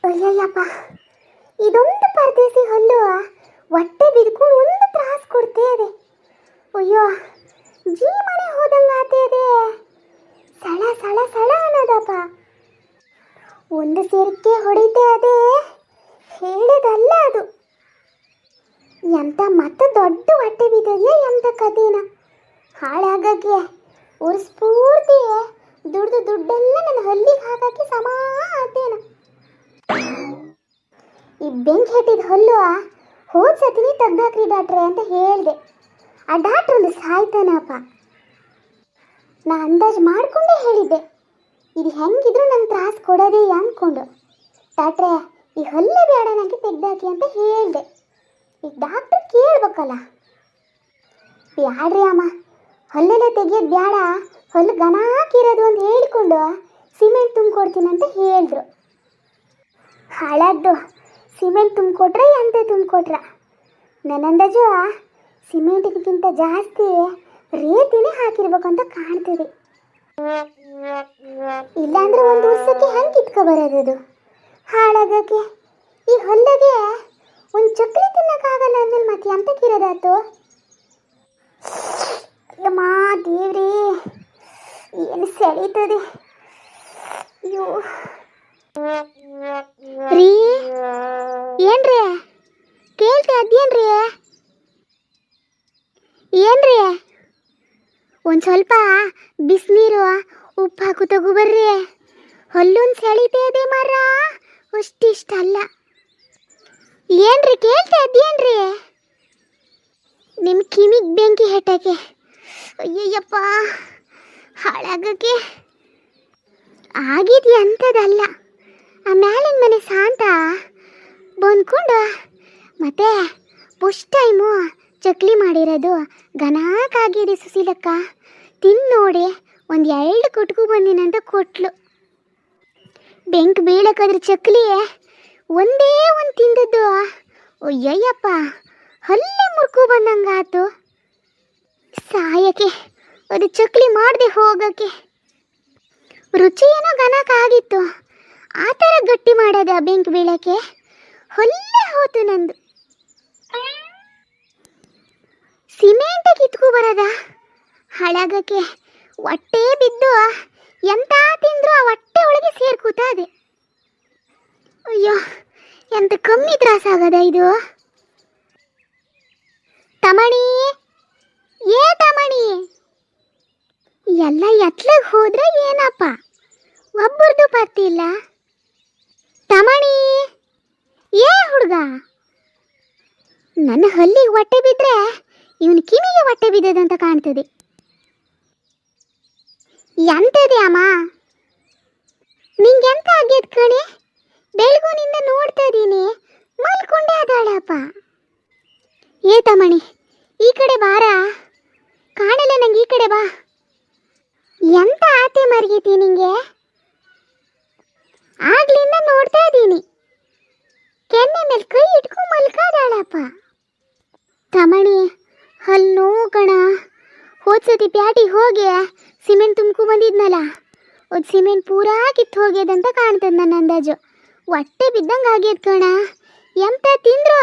ಅಯ್ಯಯ್ಯಪ್ಪ, ಇದೊಂದು ಪರದೇಸಿ ಹಲ್ಲು ಹೊಟ್ಟೆ ಬಿದ್ಕೊಂಡು ಒಂದು ತ್ರಾಸ ಕೊಡ್ತೇ ಇದೆ. ಅಯ್ಯೋ, ಜೀವನೇ ಹೋದಂಗಾತೇ ಇದೆ. ಸಳ ಸಳ ಸಳ ಅನ್ನೋದಪ್ಪ. ಒಂದು ಸೇರಿಕೆ ಹೊಡಿತೆ ಅದೇ ಹೇಳಿದಲ್ಲ ಅದು. ಎಂತ ಮತ್ತೆ ದೊಡ್ಡ ಹೊಟ್ಟೆ ಬಿದ್ದೆಯೇ ಎಂತ ಕದೇನ ಹಾಳಾಗಕ್ಕೆ ಅವ್ರ ಸ್ಫೂರ್ತಿ ದುಡ್ದು ದುಡ್ಡೆಲ್ಲ ನನ್ನ ಹಲ್ಲಿಗೆ ಹಾಕಕ್ಕೆ ಸಮ ಆತೇನ. ಈ ಬೆಂಕಿ ಹೆಟ್ಟಿದ ಹಲ್ಲು ಹೋದ ಸತಿನಿ ತೆಗ್ದಾಕ್ರಿ ಡಾಕ್ಟ್ರೆ ಅಂತ ಹೇಳಿದೆ. ಆ ಡಾಕ್ಟ್ರ್ ಒಂದು ಸಾಯ್ತಾನಪ್ಪ. ನಾ ಅಂದಾಜು ಮಾಡಿಕೊಂಡೇ ಹೇಳಿದ್ದೆ, ಇದು ಹೆಂಗಿದ್ರು ನಂಗೆ ತ್ರಾಸ ಕೊಡೋದೇ ಅಂದ್ಕೊಂಡು. ಡಾಕ್ಟ್ರೆ, ಈ ಹಲ್ಲೇ ಬೇಡ ನನಗೆ ತೆಗ್ದಾಕಿ ಅಂತ ಹೇಳಿದೆ. ಈಗ ಡಾಕ್ಟ್ರ್ ಕೇಳ್ಬೇಕಲ್ಲ. ಬ್ಯಾಡ್ರಿ ಅಮ್ಮ, ಹಲ್ಲೆಲ್ಲ ತೆಗಿಯೋದು ಬೇಡ, ಹಲ್ಲು ಗನ ಹಾಕಿರೋದು ಅಂತ ಹೇಳಿಕೊಂಡು ಸಿಮೆಂಟ್ ತುಂಬಿಕೊಡ್ತೀನಿ ಅಂತ ಹೇಳಿದ್ರು. ಹಾಳಾದ್ದು ಸಿಮೆಂಟ್ ತುಂಬಿಕೊಟ್ರೆ ಎಂತ ತುಂಬಿಕೊಟ್ರ. ನನ್ನ ಅಂದಾಜು ಸಿಮೆಂಟ್ಗಿಂತ ಜಾಸ್ತಿ ರೇತಿನೇ ಹಾಕಿರ್ಬೇಕಂತ ಕಾಣ್ತದೆ. ಇಲ್ಲಾಂದ್ರೆ ಒಂದು ವರ್ಷಕ್ಕೆ ಹೆಂಗೆ ಕಿತ್ಕೊ ಬರೋದು ಹಾಳಾಗಕ್ಕೆ. ಈ ಹಲ್ಲಿಗೆ ಒಂದು ಚಕ್ಲಿ ತಿನ್ನಕ್ಕಾಗಲ್ಲ ಅಂದ್ಮೇಲೆ ಮತ್ತೆ ಎಂತಕ್ಕಿರೋದಾತು. ಅಯ್ಯಮ್ಮ ದೇವ್ರಿ, ಏನು ಸೆಳೀತದೆ. ಅಯ್ಯೋ ರೀ, ಏನ್ರಿ ಕೇಳ್ತೆ ಅದೇನ್ರಿ? ಏನ್ರಿ, ಒಂದು ಸ್ವಲ್ಪ ಬಿಸಿನೀರು ಉಪ್ಪು ಹಾಕು ತಗೋಬರ್ರಿ. ಹಲ್ಲೊಂದು ಸೆಳೀತಾ ಇದೆ ಮರ, ಅಷ್ಟಿಷ್ಟ ಅಲ್ಲ. ಏನ್ರಿ ಕೇಳ್ತೆ ಅದೇನ್ರಿ? ನಿಮ್ಮ ಕಿವಿಗೆ ಬೆಂಕಿ ಹೆಟ್ಟಕ್ಕೆ. ಅಯ್ಯಯ್ಯಪ್ಪ, ಹಾಳಾಗಕ್ಕೆ ಆಗಿದ್ಯ ಅಂಥದ್ದಲ್ಲ. ಆ ಮ್ಯಾಲಿನ ಮನೆ ಶಾಂತ ಬಂದ್ಕೊಂಡು ಮತ್ತೆ ಫಸ್ಟ್ ಟೈಮು ಚಕ್ಲಿ ಮಾಡಿರೋದು ಗನಾಕಾಗಿದೆ ಸುಶೀಲಕ್ಕ. ತಿಂದು ನೋಡಿ ಒಂದು 2 ಕುಟ್ಕು ಬಂದಿನಂತ ಕೊಟ್ಲು. ಬೆಂಕಿ ಬೀಳಕ್ಕಾದ್ರೆ ಚಕ್ಲಿ ಒಂದೇ ಒಂದು ತಿಂದದ್ದು ಅಯ್ಯಯ್ಯಪ್ಪ ಹಲ್ಲೇ ಮುರ್ಕು ಬಂದಂಗಾತು. ಸಾಯಕ್ಕೆ ಅದು ಚಕ್ಲಿ ಮಾಡದೆ ಹೋಗಕ್ಕೆ. ರುಚಿ ಏನೋ ಗನಕಾಗಿತ್ತು, ಆ ಥರ ಗಟ್ಟಿ ಮಾಡೋದ ಬೆಂಕಿ ಬೀಳಕ್ಕೆ. ಹೊಲ್ಲೇ ಹೋತು ನಂದು. ಸಿಮೆಂಟ್ ಕಿತ್ಕೊ ಬರದ ಹಾಳಾಗಕ್ಕೆ. ಹೊಟ್ಟೆ ಬಿದ್ದು ಎಂತ ತಿಂದ್ರು ಆ ಹೊಟ್ಟೆ ಒಳಗೆ ಸೇರ್ಕೂತದೆ. ಅಯ್ಯೋ, ಎಂತ ಕಮ್ಮಿ ತ್ರಾಸ ಆಗದ ಇದು. ತಮಣಿ, ಏ ತಮಣಿ, ಎಲ್ಲ ಎತ್ಲಾಗ ಹೋದ್ರೆ ಏನಪ್ಪ, ಒಬ್ಬರದು ಪತ್ತಿಲ್ಲ. ತಮಣಿ, ಏ ಹುಡುಗ, ನನ್ನ ಹಲ್ಲಿಗೆ ಹೊಟ್ಟೆ ಬಿದ್ದರೆ ಇವನು ಕಿವಿಗೆ ಹೊಟ್ಟೆ ಬಿದ್ದದಂತ ಕಾಣ್ತದೆ. ಎಂತದೆ ಅಮ್ಮ, ನಿಂಗೆಂತ ಆಗ್ಯದ ಕಣೆ? ಬೆಳಗುನಿಂದ ನೋಡ್ತಾ ಇದ್ದೀನಿ, ಮಲ್ಕೊಂಡೇ ಅದಾಳಪ್ಪ. ಏ ತಮಣಿ, ಈ ಕಡೆ ಬಾರ, ಕಾಣಲ್ಲ ನಂಗೆ, ಈ ಕಡೆ ಬಾ. ಎಂತ ಆತೆ ಮರ್ಗೀತಿ ನಿಂಗೆ? ಆಗ್ಲಿಂದ ನೋಡ್ತಾ ಇದ್ದೀನಿ, ಕೆನ್ನೆ ಮೇಲೆ ಕೈ ಇಟ್ಕೊಂಡು ಮಲ್ಕಾದಾಳಪ್ಪ. ತಮಣಿ, ಹಲ್ಲು ನೋವು ಕಣ. ಹೋದ್ಸತಿ ಪ್ಯಾಟಿಗೆ ಹೋಗಿ ಸಿಮೆಂಟ್ ತುಂಬ್ಕೊ ಬಂದಿದ್ನಲ್ಲ, ಅದು ಸಿಮೆಂಟ್ ಪೂರಾ ಕಿತ್ತು ಹೋಗ್ಯದಂತ ಕಾಣ್ತದೆ ನನ್ನ ಅಂದಾಜು. ಹೊಟ್ಟೆ ಬಿದ್ದಂಗೆ ಆಗ್ಯದ ಕಣ. ಎಂತ ತಿಂದ್ರು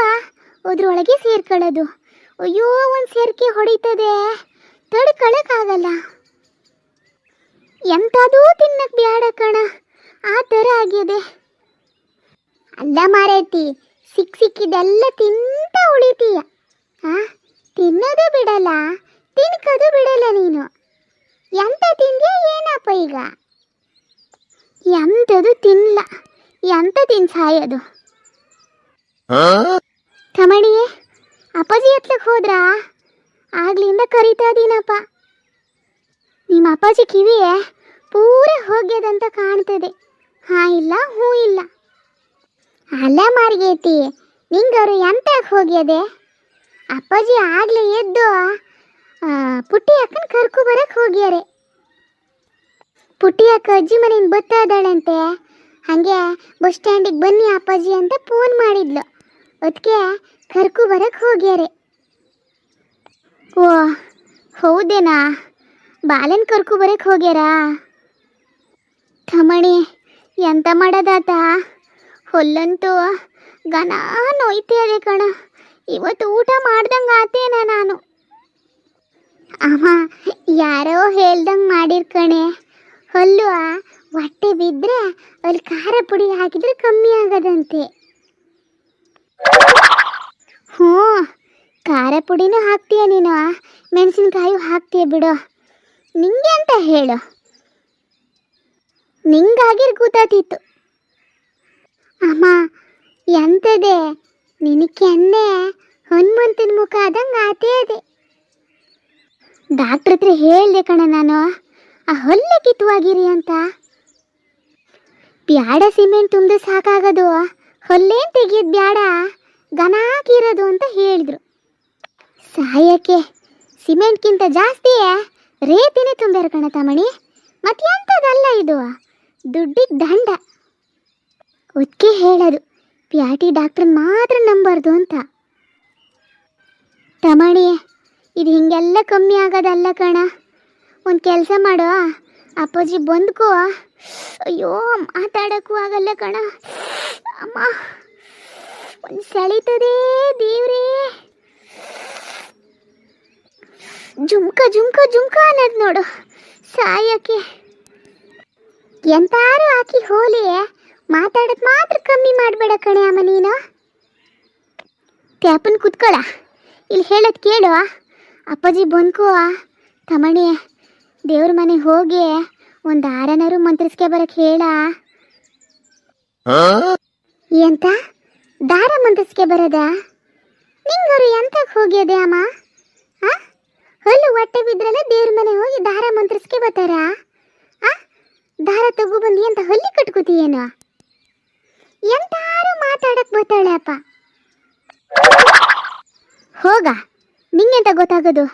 ಅದ್ರೊಳಗೆ ಸೇರ್ಕೊಳ್ಳೋದು. ಅಯ್ಯೋ, ಒಂದು ಸೇರ್ಕೆ ಹೊಡಿತದೆ, ತಡ್ಕೊಳಕ್ಕಾಗಲ್ಲ. ಎಂಥದೂ ತಿನ್ನಕ್ಕೆ ಬೇಡ ಕಣ, ಆ ಥರ ಆಗ್ಯದೆ. ಅಲ್ಲ ಮಾರೈತಿ, ಸಿಕ್ಕಿದ್ದೆಲ್ಲ ತಿಂತ ಉಳಿತೀಯ. ತಿನ್ನೋದು ಬಿಡಲ್ಲ, ತಿನ್ಕೋದು ಬಿಡಲ್ಲ ನೀನು. ಎಂತ ತಿಂದ್ಯಾ ಏನಪ್ಪ ಈಗ? ಎಂಥದು ತಿನ್ನಲ್ಲ, ಎಂತ ತಿನ್ ಸಾಯೋದು. ತಮಣಿಯೇ, ಅಪ್ಪಾಜಿ ಹತ್ಲಕ್ಕೆ ಹೋದ್ರಾ? ಆಗ್ಲಿಂದ ಕರಿತಾ ಇದೀನಪ್ಪ. ನಿಮ್ಮ ಅಪ್ಪಾಜಿ ಕಿವಿ ಪೂರ ಹೋಗ್ಯದಂತ ಕಾಣ್ತದೆ. ಹಾಂ ಇಲ್ಲ, ಹ್ಞೂ ಇಲ್ಲ. ಅಲ್ಲ ಮಾರ್ಗೇತಿ, ನಿಂಗವರು ಎಂತಾಗ ಹೋಗ್ಯದೆ? ಅಪ್ಪಾಜಿ ಆಗಲೇ ಎದ್ದು ಪುಟ್ಟಿ ಅಕ್ಕನ ಕರ್ಕೊ ಬರಕ್ಕೆ ಹೋಗ್ಯಾರೆ. ಪುಟ್ಟಿ ಅಕ್ಕ ಅಜ್ಜಿ ಮನೆಯಿಂದ ಬರ್ತಾ ಇದ್ದಾಳಂತೆ. ಹಾಗೆ ಬಸ್ ಸ್ಟ್ಯಾಂಡಿಗೆ ಬನ್ನಿ ಅಪ್ಪಾಜಿ ಅಂತ ಫೋನ್ ಮಾಡಿದ್ಲು. ಅದಕ್ಕೆ ಕರ್ಕೊ ಬರಕ್ಕೆ ಹೋಗ್ಯಾರೆ. ಓ ಹೌದೇನಾ? ಬಾಲನ್ ಕರ್ಕೊ ಬರಕ್ಕೆ ಹೋಗ್ಯಾರಾ? ತಮಣಿ, ಎಂತ ಮಾಡೋದಾತ? ಹೊಲ್ಲಂತೂ ಘನ ನೋಯ್ತಾ ಇದೆ ಕಣ. ಇವತ್ತು ಊಟ ಮಾಡ್ದಂಗೆ ಆತೇನ ನಾನು. ಅಮ್ಮ ಯಾರೋ ಹೇಳ್ದಂಗೆ ಮಾಡಿರ್ಕಣೆ, ಹೊಲ್ಲು ಹೊಟ್ಟೆ ಬಿದ್ದರೆ ಅಲ್ಲಿ ಖಾರ ಪುಡಿ ಹಾಕಿದ್ರೆ ಕಮ್ಮಿ ಆಗೋದಂತೆ. ಹ್ಞೂ, ಖಾರ ಪುಡಿನೂ ಹಾಕ್ತೀಯ ನೀನು, ಮೆಣಸಿನ್ಕಾಯಿ ಹಾಕ್ತೀಯ ಬಿಡು. ನಿಂಗೆ ಅಂತ ಹೇಳು, ನಿಂಗಾಗಿರ್ ಕೂತಾತಿತ್ತು. ಅಮ್ಮ ಎಂತದೆ ನಿನ್ನ ಕೆನ್ನೆ ಹನುಮಂತನ ಮುಖ ಆದಂಗೆ ಆತೇ ಇದೆ. ಡಾಕ್ಟ್ರ್ ಹತ್ರ ಹೇಳ್ದೆ ಕಣ ನಾನು, ಆ ಹೊಲ್ಲೆ ಕಿತ್ತುವಾಗಿರಿ ಅಂತ. ಬ್ಯಾಡ ಸಿಮೆಂಟ್ ತುಂಬಿದ್ರೆ ಸಾಕಾಗೋದು, ಹೊಲ್ಲೇನು ತೆಗಿಯೋದು ಬ್ಯಾಡ, ಘನ ಹಾಕಿರೋದು ಅಂತ ಹೇಳಿದ್ರು. ಸಾಯಕ್ಕೆ ಸಿಮೆಂಟ್ಗಿಂತ ಜಾಸ್ತಿ ರೇತಿನೇ ತುಂಬ್ಯಾರ ಕಣ ತಮಣಿ. ಮತ್ತೆ ಎಂಥದ್ದಲ್ಲ ಇದು, ದುಡ್ಡಿಗೆ ದಂಡ. ಅದಕ್ಕೆ ಹೇಳೋದು ಪ್ಯಾಟಿ ಡಾಕ್ಟ್ರನ್ನ ಮಾತ್ರ ನಂಬಾರ್ದು ಅಂತ. ತಮಣಿ ಇದು ಹಿಂಗೆಲ್ಲ ಕಮ್ಮಿ ಆಗೋದಲ್ಲ ಕಣ. ಒಂದು ಕೆಲಸ ಮಾಡು, ಅಪ್ಪಾಜಿ ಬಂದ್ಕೋ. ಅಯ್ಯೋ ಮಾತಾಡೋಕ್ಕೂ ಆಗಲ್ಲ ಕಣ ಅಮ್ಮ, ಒಂದು ಸೆಳೀತದೆ ದೇವ್ರೇ. ಜುಮ್ಕ ಜುಮ್ಕ ಜುಮ್ಕ ಅನ್ನೋದು ನೋಡು ಸಾಯಕ್ಕೆ. ಎಂತಾರು ಹಾಕಿ ಹೋಲಿ, ಮಾತಾಡೋದು ಮಾತ್ರ ಕಮ್ಮಿ ಮಾಡಬೇಡ ಕಣೆ ಅಮ್ಮ ನೀನು. ಟ್ಯಾಪನ್ ಕುತ್ಕೊಳ, ಇಲ್ಲಿ ಹೇಳೋದು ಕೇಳು. ಅಪ್ಪಾಜಿ ಬಂದ್ಕೋ ತಮಣಿ, ದೇವ್ರ ಮನೆಗೆ ಹೋಗಿ ಒಂದು ಆರನಾರು ಮಂತ್ರಿಸ್ಕೆ ಬರಕ್ಕೆ ಹೇಳ. ಎಂತ ದಾರ ಮಂತ್ರಿಸ್ಕೆ ಬರೋದ? ನಿಂಗವರು ಎಂತಕ್ಕೆ ಹೋಗ್ಯದೆ ಅಮ್ಮ? ಹಲ್ಲು ಹೊಟ್ಟೆ ಬಿದ್ರಲ್ಲ ದೇವ್ರ ಮನೆಗೆ ಹೋಗಿ ದಾರ ಮಂತ್ರಿಸ್ಕೆ ಬರ್ತಾರ? ದಾರ ತಗೋ ಬಂದು ಎಂತ ಹಲ್ಲಿ ಕಟ್ಕೋತೀಯೇನು? ಎಂತಾರು ಮಾತಾಡಕ್ ಬರ್ತಾಳೆ ಅಪ್ಪ. ಹೋಗ, ನಿಂಗೆಂತ ಗೊತ್ತಾಗೋದು?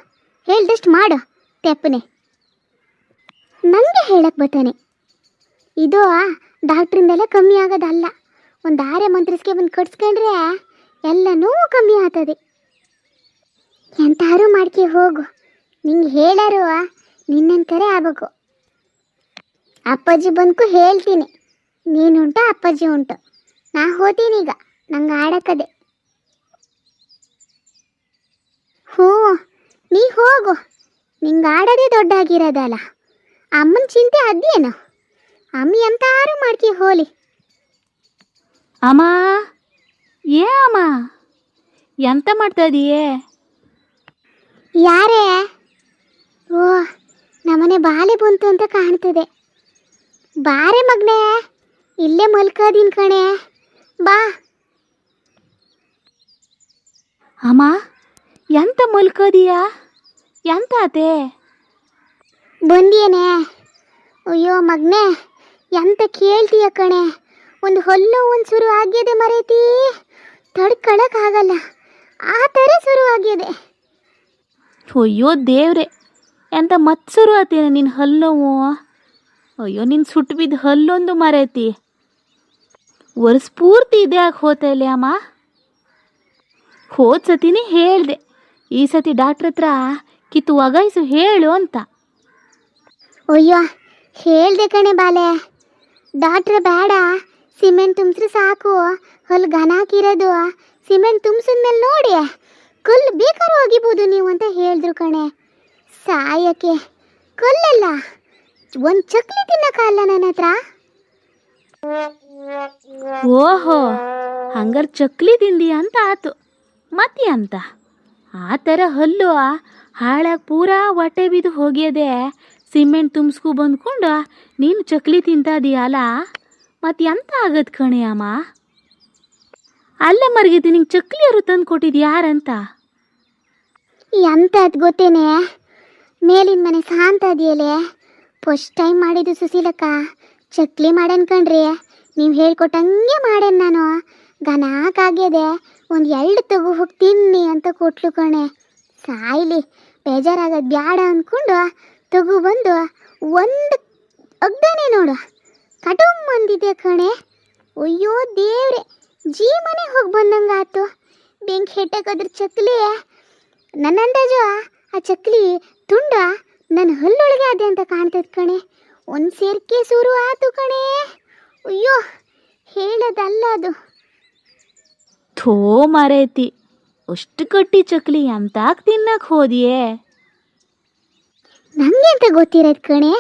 ಹೇಳ್ದಷ್ಟು ಮಾಡು ತೆಪ್ಪನೆ. ನನಗೆ ಹೇಳಕ್ಕೆ ಬರ್ತಾನೆ, ಇದು ಡಾಕ್ಟ್ರಿಂದೆಲ್ಲ ಕಮ್ಮಿ ಆಗೋದಲ್ಲ. ಒಂದು ಆರೆ ಮಂತ್ರಿಸ್ಗೆ ಬಂದು ಕಟ್ಸ್ಕೊಂಡ್ರೆ ಎಲ್ಲ ನೋವು ಕಮ್ಮಿ ಆಗ್ತದೆ. ಎಂತಾರು ಮಾಡ್ಕೆ ಹೋಗು, ನಿಂಗೆ ಹೇಳಾರು ನಿನ್ನಂತಾರೆ ಆಗ್ಬೇಕು. ಅಪ್ಪಾಜಿ ಬಂದ್ಕು ಹೇಳ್ತೀನಿ, ನೀನುಂಟು ಅಪ್ಪಾಜಿ ಉಂಟು. ನಾ ಹೋತೀನಿ ಈಗ, ನಂಗೆ ಆಡಕ್ಕದೆ. ಹ್ಞೂ ನೀ ಹೋಗು, ನಿಂಗೆ ಆಡೋದೇ ದೊಡ್ಡಾಗಿರೋದಲ್ಲ. ಅಮ್ಮನ ಚಿಂತೆ ಅದೇನು, ಅಮ್ಮ ಎಂತಾರು ಮಾಡ್ಕಿ ಹೋಲಿ. ಅಮ್ಮ ಏ ಅಮ್ಮ, ಎಂತ ಮಾಡ್ತಾ ಇದೀಯೇ? ಯಾರೇ? ಓ ನಮ್ಮನೆ ಬಾಲೆ ಬಂತು ಅಂತ ಕಾಣ್ತದೆ. ಬಾರೆ ಮಗನೇ, ಇಲ್ಲೇ ಮಲ್ಕೋದೀನಿ ಕಣೆ, ಬಾ. ಅಮ್ಮ ಎಂತ ಮಲ್ಕೋದೀಯಾ? ಎಂತ ಆತೆ? ಬಂದಿಯೇನೆ? ಅಯ್ಯೋ ಮಗನೇ, ಎಂತ ಕೇಳ್ತೀಯ ಕಣೆ, ಒಂದು ಹೊಲ್ಲು ಒಂದು ಶುರು ಆಗ್ಯದೆ ಮರೈತಿ, ತಡ್ಕೊಳಕ್ಕಾಗಲ್ಲ, ಆ ಥರ ಶುರು ಆಗ್ಯದೆ. ಅಯ್ಯೋ ದೇವ್ರೆ, ಎಂತ ಮತ್ತೆ ಶುರು ಆತೇನ ನಿನ್ನ ಹಲ್ಲೋವು? ಅಯ್ಯೋ ನಿನ್ನ ಸುಟ್ಟು ಬಿದ್ದು ಹಲ್ಲೊಂದು ಮರೈತಿ. ವರ್ಷ ಪೂರ್ತಿ ಇದೇ ಆಗಿ ಹೋತಾ ಇಲ್ಲ ಅಮ್ಮ. ಹೋದ ಸತಿನೇ ಹೇಳಿದೆ, ಈ ಸತಿ ಡಾಕ್ಟ್ರ್ ಹತ್ರ ಕಿತ್ತು ಒಗಾಯಿಸು ಹೇಳು ಅಂತ. ಅಯ್ಯೋ ಹೇಳ್ದೆ ಕಣೆ ಬಾಲೆ, ಡಾಕ್ಟ್ರ್ ಬೇಡ, ಸಿಮೆಂಟ್ ತುಂಬಿಸ್ರೆ ಸಾಕು, ಹೊಲ್ ಘನ ಹಾಕಿರೋದು, ಸಿಮೆಂಟ್ ತುಂಬಿಸಿದ್ಮೇಲೆ ನೋಡಿ ಕಲ್ಲು ಬೇಕಾದ್ರೂ ಒಗಿಬೋದು ನೀವು ಅಂತ ಹೇಳಿದ್ರು ಕಣೆ. ಸಾಯಕ್ಕೆ ಕಲ್ಲಲ್ಲ, ಒಂದು ಚಕ್ಲಿ ತಿನ್ನೋಕ್ಕಲ್ಲ ನನ್ನ ಹತ್ರ. ಓಹೋ, ಹಂಗಾರೆ ಚಕ್ಲಿ ತಿಂದಿ ಅಂತ ಆತು. ಮತ್ತೆ ಅಂತ ಆ ಥರ ಹಲ್ಲು ಹಾಳಾಗಿ ಪೂರಾ ಹೊಟ್ಟೆ ಬಿದ್ದು ಹೋಗ್ಯದೆ, ಸಿಮೆಂಟ್ ತುಂಬಿಸ್ಕೊ ಬಂದ್ಕೊಂಡು ನೀನು ಚಕ್ಲಿ ತಿಂತಾದೀಯಲ್ಲ, ಮತ್ತೆ ಎಂತ ಆಗದ್ ಕಣೆ ಅಮ್ಮ? ಅಲ್ಲ ಮರ್ಗಿದ್ದು, ನಿಂಗೆ ಚಕ್ಲಿ ಅವರು ತಂದು ಕೊಟ್ಟಿದ್ದು ಯಾರಂತ? ಎಂತ ಅದು ಗೊತ್ತೇನೆ, ಮೇಲಿನ ಮನೆ ಶಾಂತ ಅದೆಯಲ್ಲೇ, ಫಸ್ಟ್ ಟೈಮ್ ಮಾಡಿದ್ದು ಸುಶೀಲಕ್ಕ ಚಕ್ಲಿ ಮಾಡನ್ ಕಣ್ರಿ. ನೀವು ಹೇಳ್ಕೊಟ್ಟಂಗೆ ಮಾಡೇನು ನಾನು, ಘನಾಕಾಗ್ಯದೆ, ಒಂದು ಎರಡು ತಗೋ ಹೋಗಿ ತಿನ್ನಿ ಅಂತ ಕೊಟ್ಲು ಕಣೆ. ಸಾಯ್ಲಿ, ಬೇಜಾರಾಗೋದು ಬ್ಯಾಡ ಅಂದ್ಕೊಂಡು ತಗೋ ಬಂದು ಒಂದು ಅಗ್ದಾನೆ ನೋಡು ಕಟುಮ್ ಅಂದಿದೆ ಕಣೆ. ಅಯ್ಯೋ ದೇವ್ರೆ, ಜೀ ಮನೆ ಹೋಗಿ ಬಂದಂಗೆ ಆಯ್ತು. ಬೆಂಕಿ ಹೆಟ್ಟಕ್ಕಾದ್ರ ಚಕ್ಲಿ, ನನ್ನ ಅಂದಾಜು ಆ ಚಕ್ಲಿ ತುಂಡ ನನ್ನ ಹಲ್ಲೊಳಗೆ ಅದೇ ಅಂತ ಕಾಣ್ತದೆ ಕಣೆ. ಒಂದು ಸೇರ್ಕೆ ಶುರು ಆಯ್ತು ಕಣೆ. ಅಯ್ಯೋ ಹೇಳೋದಲ್ಲ ಅದು. ಥೋ ಮರೇತಿ, ಅಷ್ಟು ಗಟ್ಟಿ ಚಕ್ಲಿ ಎಂತಾಕ್ ತಿನ್ನಕ್ ಹೋದಿಯೇ? ನಂಗೆ ಅಂತ ಗೊತ್ತಿರೋದು ಕಣೆ,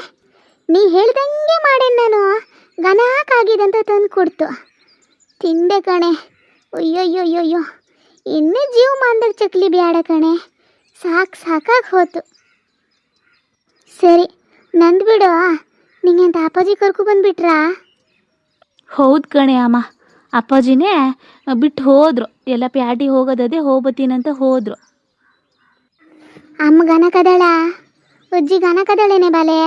ನೀ ಹೇಳ್ದಂಗೆ ಮಾಡೇನು ನಾನು. ಗನಾಕಾಗಿದಂತ ತಂದು ಕೊಡ್ತು, ತಿಂದೆ ಕಣೆ. ಅಯ್ಯೋಯ್ಯೋಯ್ಯೋ, ಇನ್ನೂ ಜೀವಮಾನದಾಗ ಚಕ್ಲಿ ಬ್ಯಾಡ ಕಣೆ, ಸಾಕಾಗಿ ಹೋತು. ಸರಿ ನಂದು ಬಿಡು, ನಿಂಗೆ ಅಂತ ಅಪ್ಪಾಜಿ ಕರ್ಕೊ ಬಂದುಬಿಟ್ರಾ? ಹೌದು ಕಣೆ ಅಮ್ಮ, ಅಪ್ಪಾಜಿನೇ ಬಿಟ್ಟು ಹೋದ್ರು. ಎಲ್ಲ ಪ್ಯಾಟಿ ಹೋಗೋದದೇ ಹೋಗ್ಬತ್ತೀನಂತ ಹೋದ್ರು. ಅಮ್ಮ ಗನಕದಳ, ಅಜ್ಜಿ ಗನಕದಳೇನೆ ಬಾಲೆ.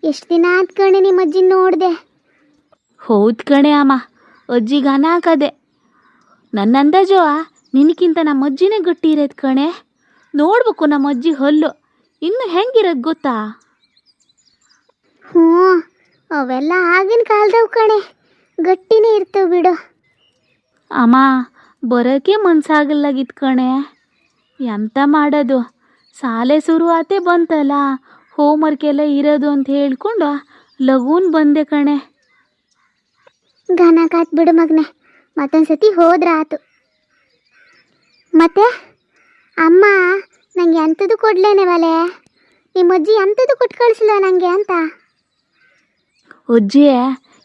ಎಷ್ಟು ದಿನ ಆತ್ ಕಣೆ ನಿಮ್ಮ ಅಜ್ಜಿ ನೋಡಿದೆ. ಹೌದು ಕಣೆ ಅಮ್ಮ, ಅಜ್ಜಿ ಗಾನ ಹಾಕದೆ. ನನ್ನ ಅಂದಾಜು ನಿನಕ್ಕಿಂತ ನಮ್ಮ ಅಜ್ಜಿನೇ ಗಟ್ಟಿ ಇರೋದು ಕಣೆ. ನೋಡ್ಬೇಕು ನಮ್ಮ ಅಜ್ಜಿ ಹಲ್ಲು ಇನ್ನು ಹೆಂಗಿರೋದು ಗೊತ್ತಾ? ಹ್ಞೂ, ಅವೆಲ್ಲ ಆಗಿನ ಕಾಲದವು ಕಣೆ, ಗಟ್ಟಿನೇ ಇರ್ತವೆ ಬಿಡು. ಅಮ್ಮ ಬರೋಕ್ಕೆ ಮನ್ಸಾಗಲ್ಲಾಗಿತ್ತು ಕಣೆ. ಎಂತ ಮಾಡೋದು, ಶಾಲೆ ಶುರು ಆತೆ ಬಂತಲ್ಲ, ಹೋಮ್ವರ್ಕ್ ಎಲ್ಲ ಇರೋದು ಅಂತ ಹೇಳ್ಕೊಂಡು ಲಗೂನ್ ಬಂದೆ ಕಣೆ. ಗನಕಾತ್ ಬಿಡು ಮಗನೆ, ಮತ್ತೊಂದು ಸತಿ ಹೋದ್ರೆ ಆತು. ಮತ್ತೆ ಅಮ್ಮ ನನಗೆ ಎಂಥದ್ದು ಕೊಡ್ಲೇನೆ ಬಾಲೆ, ನಿಮ್ಮ ಅಜ್ಜಿ ಎಂಥದ್ದು ಕೊಟ್ಟು ಕಳಿಸಿಲ್ಲ ನನಗೆ ಅಂತ. ಅಜ್ಜಿ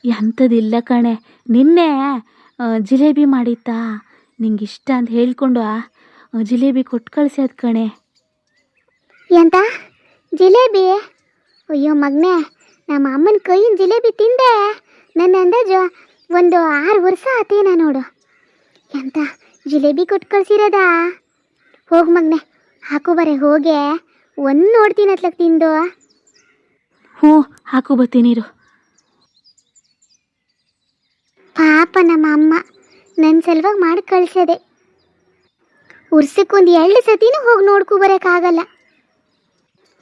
ಎಂಥದಿಲ್ಲ ಕಣೆ, ನಿನ್ನೆ ಜಿಲೇಬಿ ಮಾಡಿತ್ತಾ, ನಿಂಗೆ ಇಷ್ಟ ಅಂತ ಹೇಳ್ಕೊಂಡು ಜಿಲೇಬಿ ಕೊಟ್ಟು ಕಳಿಸ್ಯಾದ ಕಣೆ. ಎಂತ ಜಿಲೇಬಿ? ಅಯ್ಯೋ ಮಗನೆ, ನಮ್ಮ ಅಮ್ಮನ ಕೈಯಿಂದ ಜಿಲೇಬಿ ತಿಂದೆ ನನ್ನ ಅಂದಾಜು ಒಂದು 6 ವರ್ಷ ಆತೇನ ನೋಡು. ಎಂತ ಜಿಲೇಬಿ ಕೊಟ್ಟು ಕಳ್ಸಿರೋದಾ? ಹೋಗು ಮಗನೆ, ಹಾಕು ಬರೆ ಹೋಗೆ, ಒಂದು ನೋಡ್ತೀನಿ ಅತ್ಲಕ್ಕೆ ತಿಂದು. ಹ್ಞೂ ಹಾಕು ಬರ್ತೀನಿರು. ಪಾಪ ನಮ್ಮ ಅಮ್ಮ ನನ್ನ ಸಲುವಾಗಿ ಮಾಡಿ ಕಳಿಸದೆ. ಉರ್ಸಕ್ಕೊಂದು 2 ಸತಿನೂ ಹೋಗಿ ನೋಡ್ಕೊ ಬರೋಕ್ಕಾಗಲ್ಲ.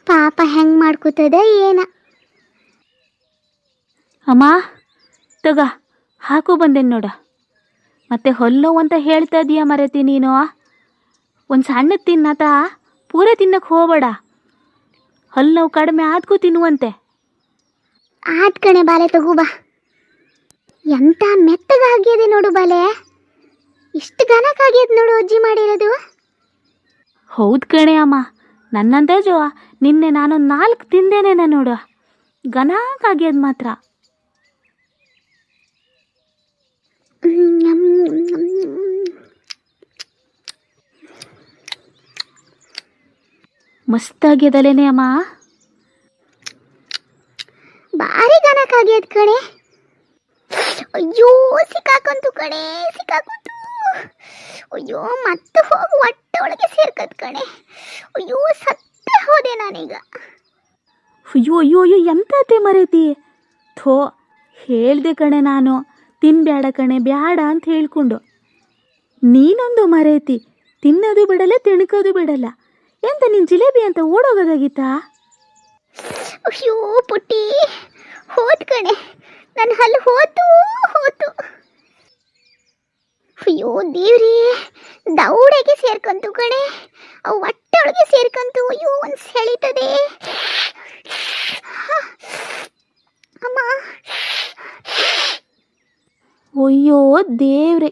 ಪಾಪ ಹೆಂಗೆ ಮಾಡ್ಕೋತದ ಏನ. ಅಮ್ಮ ತಗ ಹಾಕು ಬಂದೇನು ನೋಡ. ಮತ್ತೆ ಹೊಲ್ಲು ಅಂತ ಹೇಳ್ತಾ ಇದೀಯ ಮರೆತಿ ನೀನು. ಒಂದು ಸಣ್ಣದು ತಿನ್ನತ, ಪೂರ ತಿನ್ನಕ್ಕೆ ಹೋಗಬೇಡ. ಹಲ್ಲು ನೋವು ಕಡಿಮೆ ಆದ್ಕೂ ತಿನ್ನುವಂತೆ. ಆದ ಕಣೆ ಬಾಲೆ, ತಗೋ ಬಾ. ಎಂತ ಮೆತ್ತಗಾಗ್ಯದೆ ನೋಡು ಬಾಲೆ, ಇಷ್ಟು ಗನಕ್ಕಾಗ್ಯದ ನೋಡು ಅಜ್ಜಿ ಮಾಡಿರೋದು. ಹೌದು ಕಣೆ ಅಮ್ಮ, ನನ್ನಂದಾಜು ನಿನ್ನೆ ನಾನೊಂದು 4 ತಿಂದೇನೇನ ನೋಡು, ಗನಾಕಾಗ್ಯದ ಮಾತ್ರ. ಮಸ್ತಾಗ್ಯದಲೇನೆ ಅಮ್ಮ. ಭಾರಿ ಗನಕ್ಕಾಗ್ಯದ ಕಣೆ. ಅಯ್ಯೋ ಸಿಕ್ಕಾಕಂತು ಕಣೆ, ಸಿಕ್ಕಾಕಂತು. ಅಯ್ಯೋ ಮತ್ತೆ ಹೋಗಿ ಹೊಟ್ಟೆ ಒಳಗೆ ಸೇರ್ಕತ್ ಕಣೆ. ಅಯ್ಯೋ ಸತ್ತೇ ಹೋದೆ ನಾನೀಗ. ಅಯ್ಯೋ ಅಯ್ಯೋ ಅಯ್ಯೋ ಎಂತತೆ ಮರೇತಿ. ಥೋ ಹೇಳ್ದೆ ಕಣೆ ನಾನು, ತಿನ್ಬೇಡ ಕಣೆ ಬ್ಯಾಡ ಅಂತ ಹೇಳ್ಕೊಂಡು. ನೀನೊಂದು ಮರೇತಿ, ತಿನ್ನೋದು ಬಿಡಲ್ಲ ತಿಣ್ಕೋದು ಬಿಡಲ್ಲ. ಎಂತ ನಿನ್ನ ಜಿಲೇಬಿ ಅಂತ ಓಡೋಗೋದಾಗಿತ್ತಾ? ಅಯ್ಯೋ ಪುಟ್ಟಿ, ಹೋದ್ ಕಣೆ, ನನ್ನ ಹಲ್ಲು ಹೋತು. ಅಯ್ಯೋ ದೇವ್ರಿ, ದೌಡೆಗೆ ಸೇರ್ಕಂತು ಕಣೆ, ಅವು ಹೊಟ್ಟೆ ಒಳಗೆ ಸೇರ್ಕಂತು. ಅಯ್ಯೋ ಒಂದು ಸೆಳಿತದೆ ಅಮ್ಮ. ಅಯ್ಯೋ ದೇವ್ರೆ,